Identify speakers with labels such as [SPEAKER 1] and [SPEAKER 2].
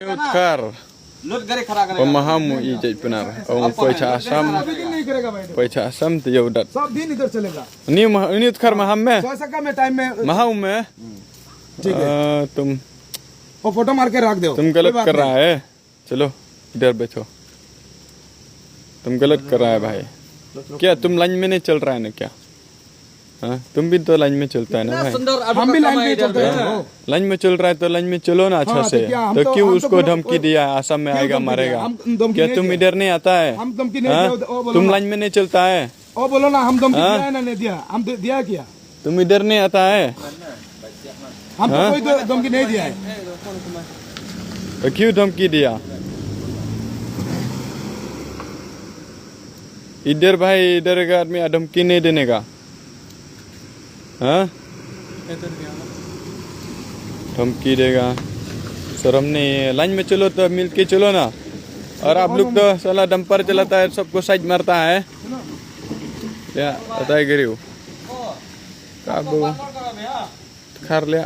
[SPEAKER 1] Utkar pemahamu ijaz benar. Om पैसा असम तो ये उधर
[SPEAKER 2] सब दिन इधर चलेगा।
[SPEAKER 1] नहीं उtkar maham में
[SPEAKER 2] में टाइम में
[SPEAKER 1] महाऊ में
[SPEAKER 2] ठीक है।
[SPEAKER 1] तुम
[SPEAKER 2] वो फोटो मार के रख दो।
[SPEAKER 1] तुम गलत कर रहा है। चलो इधर बैठो। तुम गलत कर रहा है भाई। क्या तुम लाइन में नहीं चल रहा है ना क्या? हाँ तुम भी तो लाइन में चलता है ना भाई।
[SPEAKER 2] हम भी लाइन में चलते हैं।
[SPEAKER 1] लाइन में चल रहा है तो लाइन में चलो ना अच्छा से। तो क्यों उसको धमकी दिया आसाम में आएगा मारेगा? क्या तुम इधर नहीं आता है?
[SPEAKER 2] हम धमकी नहीं दिया।
[SPEAKER 1] तुम लाइन में नहीं चलता है?
[SPEAKER 2] ओ बोलो ना हम धमकी दिया है ना नहीं दिया? हम दिया क्या?
[SPEAKER 1] तुम इधर नहीं आता है?
[SPEAKER 2] हम तो कोई धमकी नहीं दिया है।
[SPEAKER 1] तो क्यों धमकी दिया? इधर भाई इधर का आदमी धमकी नहीं देने का। हाँ धमकी देगा शर्म नहीं है। लाइन में चलो तो मिल के चलो ना। और आप लोग तो साला डंपर चलाता है सबको साइड मारता है क्या बताए गिरी काबू खार लिया।